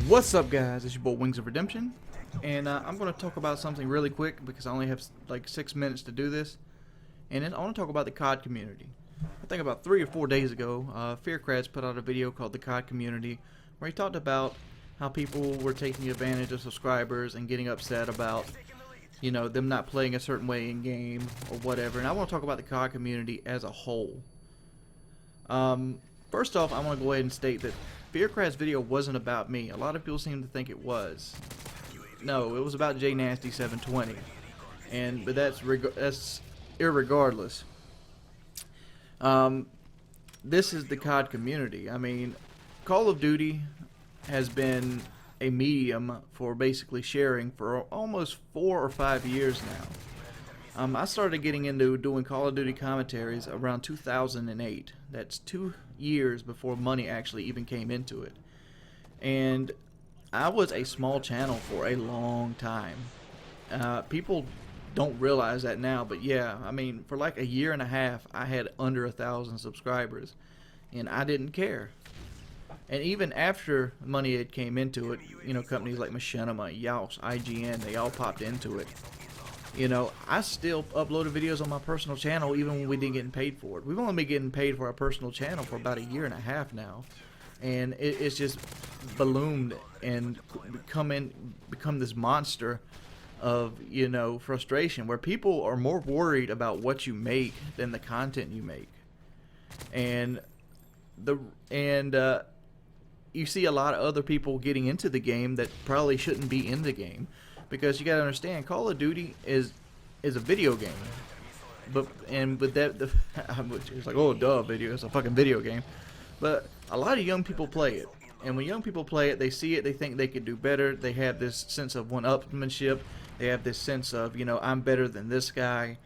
What's up, guys? It's your boy Wings of Redemption, and I'm going to talk about something really quick because I only have like 6 minutes to do this. And then I want to talk about the COD community. I think about 3 or 4 days ago, Fearcrats put out a video called the COD community, where he talked about how people were taking advantage of subscribers and getting upset about, you know, them not playing a certain way in game or whatever. And I want to talk about the COD community as a whole. First off, I want to go ahead and state that Fearcrat's video wasn't about me. A lot of people seem to think it was. No, it was about Jnasty 720, but that's irregardless. This is the COD community. I mean, Call of Duty has been a medium for basically sharing for almost 4 or 5 years now. I started getting into doing Call of Duty commentaries around 2008. That's 2 years before money actually even came into it. And I was a small channel for a long time. People don't realize that now, but yeah, I mean, for like a year and a half, I had under 1,000 subscribers, and I didn't care. And even after money had came into it, you know, companies like Machinima, Yaus, IGN, they all popped into it. You know, I still uploaded videos on my personal channel even when we didn't get paid for it. We've only been getting paid for our personal channel for about a year and a half now. And it's just ballooned and become this monster of, you know, frustration, where people are more worried about what you make than the content you make. And you see a lot of other people getting into the game that probably shouldn't be in the game. Because you gotta understand, Call of Duty is a video game, but that it's like, oh duh, it's a fucking video game. But a lot of young people play it, and when young people play it, they see it, they think they could do better. They have this sense of one-upmanship. They have this sense of, you know, I'm better than this guy,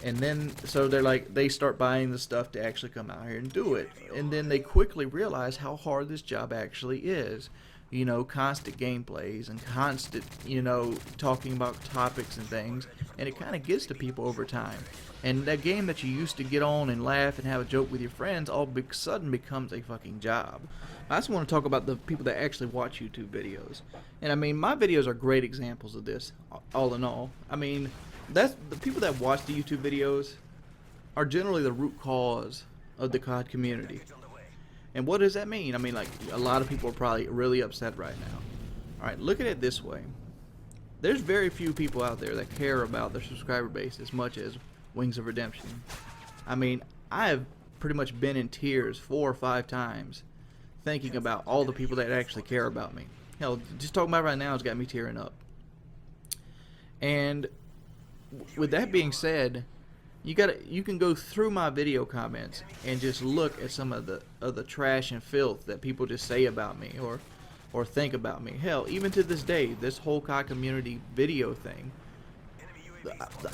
and then so they're like, they start buying the stuff to actually come out here and do it, and then they quickly realize how hard this job actually is. You know, constant gameplays and constant, you know, talking about topics and things, and it kind of gets to people over time. And that game that you used to get on and laugh and have a joke with your friends all of a sudden becomes a fucking job. I just want to talk about the people that actually watch YouTube videos. And I mean, my videos are great examples of this, all in all. I mean, that's the people that watch the YouTube videos are generally the root cause of the COD community. And what does that mean? I mean, like, a lot of people are probably really upset right now. Alright, look at it this way. There's very few people out there that care about their subscriber base as much as Wings of Redemption. I mean, I have pretty much been in tears 4 or 5 times thinking about all the people that actually care about me. Hell, just talking about it right now has got me tearing up. And with that being said, you can go through my video comments and just look at some of the trash and filth that people just say about me or think about me. Hell, even to this day, this whole COD community video thing,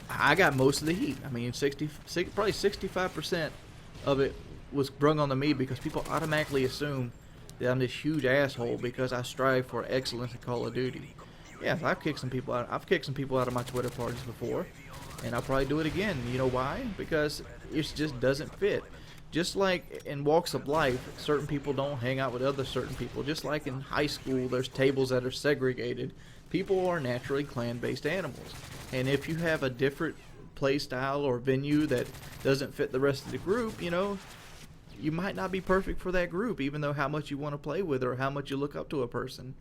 I got most of the heat. I mean, probably 65% of it was brung onto me because people automatically assume that I'm this huge asshole because I strive for excellence in Call of Duty. Yeah, I've kicked some people out. I've kicked some people out of my Twitter parties before. And I'll probably do it again. You know why? Because it just doesn't fit. Just like in walks of life, certain people don't hang out with other certain people. Just like in high school, there's tables that are segregated. People are naturally clan-based animals. And if you have a different play style or venue that doesn't fit the rest of the group, you know, you might not be perfect for that group, even though how much you want to play with or how much you look up to a person.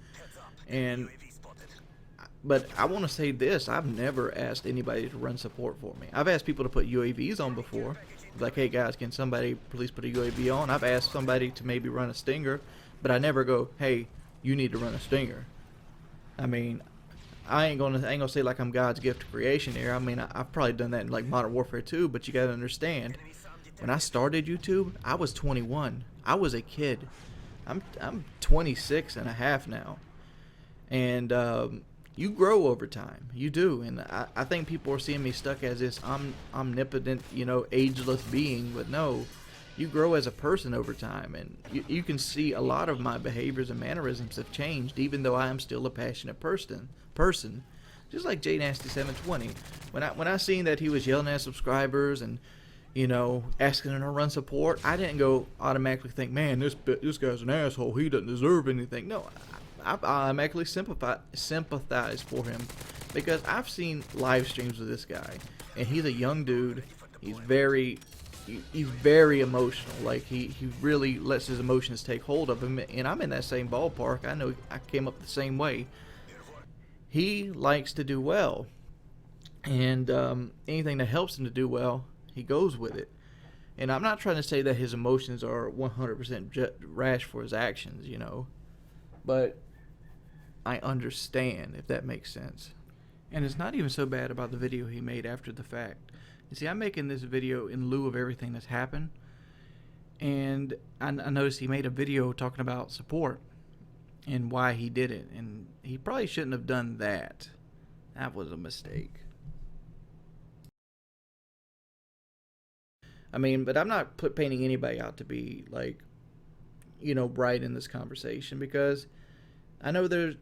But I want to say this, I've never asked anybody to run support for me. I've asked people to put UAVs on before. Like, hey guys, can somebody please put a UAV on? I've asked somebody to maybe run a Stinger, but I never go, hey, you need to run a Stinger. I mean, I ain't gonna say like I'm God's gift to creation here. I mean, I've probably done that in like Modern Warfare 2, but you gotta understand, when I started YouTube, I was 21. I was a kid. I'm 26 and a half now. And you grow over time, you do, and I think people are seeing me stuck as this omnipotent, you know, ageless being, but no, you grow as a person over time, and you can see a lot of my behaviors and mannerisms have changed, even though I am still a passionate person. Just like Jnasty 720, when I seen that he was yelling at subscribers and, you know, asking them to run support, I didn't go automatically think, man, this guy's an asshole, he doesn't deserve anything. No, I automatically sympathize for him, because I've seen live streams of this guy, and he's a young dude. He's very emotional. Like he really lets his emotions take hold of him, and I'm in that same ballpark. I know I came up the same way. He likes to do well, and anything that helps him to do well, he goes with it. And I'm not trying to say that his emotions are 100% rash for his actions, you know, but I understand, if that makes sense. And it's not even so bad about the video he made after the fact. You see, I'm making this video in lieu of everything that's happened, and I noticed he made a video talking about support and why he did it, and he probably shouldn't have done that. That was a mistake. I mean, but I'm not painting anybody out to be, like, you know, right in this conversation, because I know there's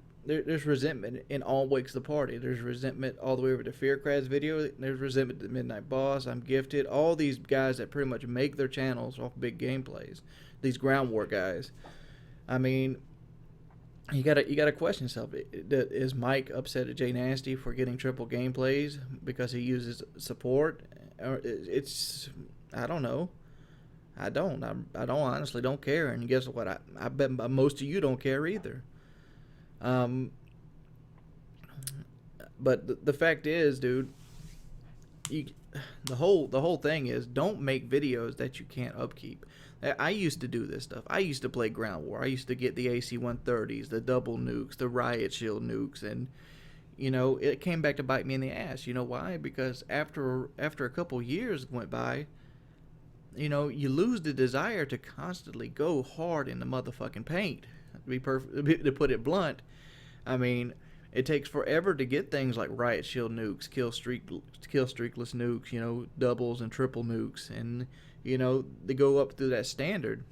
resentment in all wakes of the party. There's resentment all the way over to Fearcrad's video. There's resentment to Midnight Boss, I'm Gifted, all these guys that pretty much make their channels off big gameplays. These ground war guys. I mean, you gotta question yourself. Is Mike upset at Jnasty for getting triple gameplays because he uses support? Or it's, I don't know. I don't honestly don't care. And guess what? I bet most of you don't care either. But the fact is, dude, the whole thing is, don't make videos that you can't upkeep. I used to do this stuff. I used to play ground war. I used to get the AC-130s, the double nukes, the riot shield nukes, and you know, it came back to bite me in the ass. You know why? Because after a couple years went by, you know, you lose the desire to constantly go hard in the motherfucking paint. To put it blunt, I mean, it takes forever to get things like riot shield nukes, kill streakless nukes, you know, doubles and triple nukes, and you know, they go up through that standard,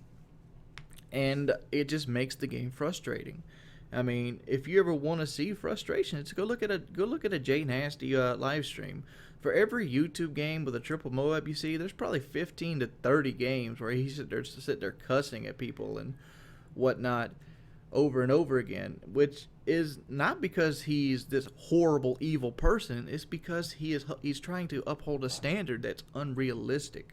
and it just makes the game frustrating. I mean, if you ever want to see frustration, it's go look at a Jnasty live stream. For every YouTube game with a triple Moab you see, there's probably 15 to 30 games where he's sit there cussing at people and whatnot over and over again, which is not because he's this horrible evil person. It's because he's trying to uphold a standard that's unrealistic.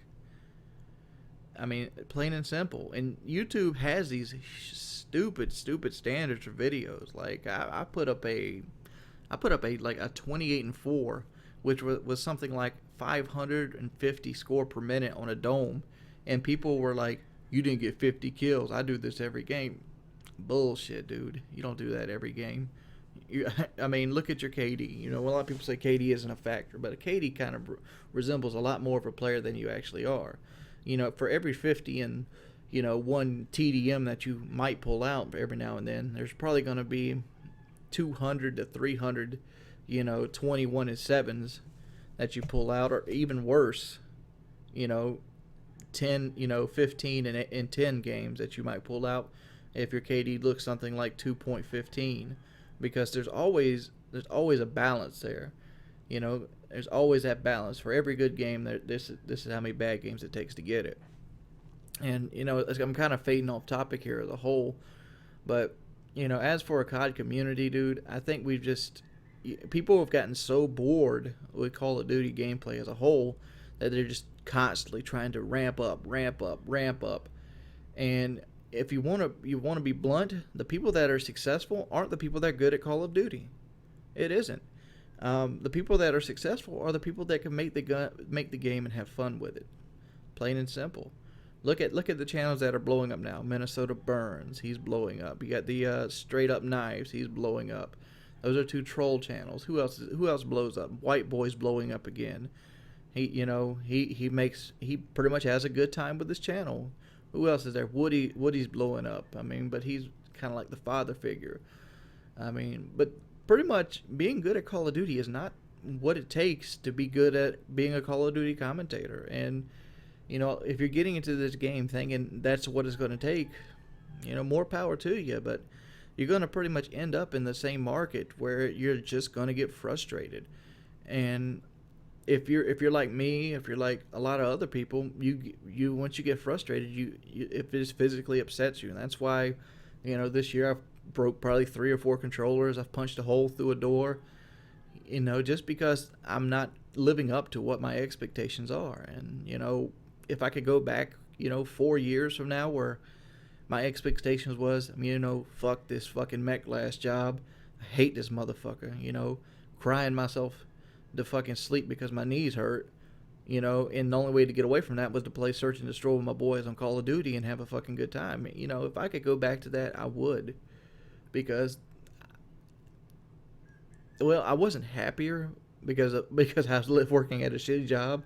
I mean, plain and simple. And YouTube has these stupid standards for videos. Like I put up a like a 28-4, which was something like 550 score per minute on a dome, and people were like, "You didn't get 50 kills. I do this every game." Bullshit, dude. You don't do that every game. I mean, look at your KD. You know, a lot of people say KD isn't a factor, but a KD kind of resembles a lot more of a player than you actually are. You know, for every 50 and, you know, one TDM that you might pull out every now and then, there's probably going to be 200 to 300, you know, 21 and 7s that you pull out, or even worse, you know, 10, you know, 15 and 10 games that you might pull out if your KD looks something like 2.15, because there's always a balance there. You know, there's always that balance. For every good game, this is how many bad games it takes to get it. And, you know, I'm kind of fading off topic here as a whole, but, you know, as for a COD community, dude, I think people have gotten so bored with Call of Duty gameplay as a whole that they're just constantly trying to ramp up. And if you want to be blunt, the people that are successful aren't the people that are good at Call of Duty. It isn't. The people that are successful are the people that can make the game and have fun with it. Plain and simple. Look at the channels that are blowing up now. Minnesota Burns, he's blowing up. You got the Straight Up Knives, he's blowing up. Those are two troll channels. Who else blows up? White Boy's blowing up again. He pretty much has a good time with his channel. Who else is there? Woody's blowing up. I mean, but he's kind of like the father figure. I mean, but pretty much being good at Call of Duty is not what it takes to be good at being a Call of Duty commentator. And, you know, if you're getting into this game thinking that's what it's going to take, you know, more power to you. But you're going to pretty much end up in the same market where you're just going to get frustrated. And if you're like me, if you're like a lot of other people, you once you get frustrated, if it physically upsets you. And that's why, you know, this year I've broke probably 3 or 4 controllers. I've punched a hole through a door, you know, just because I'm not living up to what my expectations are. And, you know, if I could go back, you know, 4 years from now where my expectations was, you know, fuck this fucking mech last job. I hate this motherfucker, you know, crying myself to fucking sleep because my knees hurt, you know, and the only way to get away from that was to play Search and Destroy with my boys on Call of Duty and have a fucking good time. You know, if I could go back to that, I would. Because, well, I wasn't happier because I was working at a shitty job,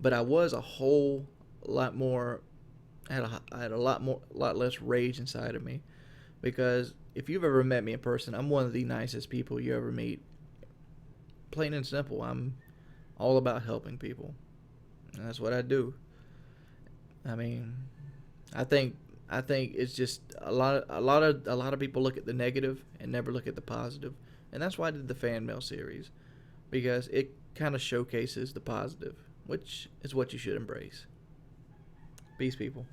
but I was a whole lot more. I had a lot less rage inside of me, because if you've ever met me in person, I'm one of the nicest people you ever meet. Plain and simple, I'm all about helping people, and that's what I do. I mean, I think it's just a lot of people look at the negative and never look at the positive, and that's why I did the fan mail series, because it kind of showcases the positive, which is what you should embrace. Peace, people.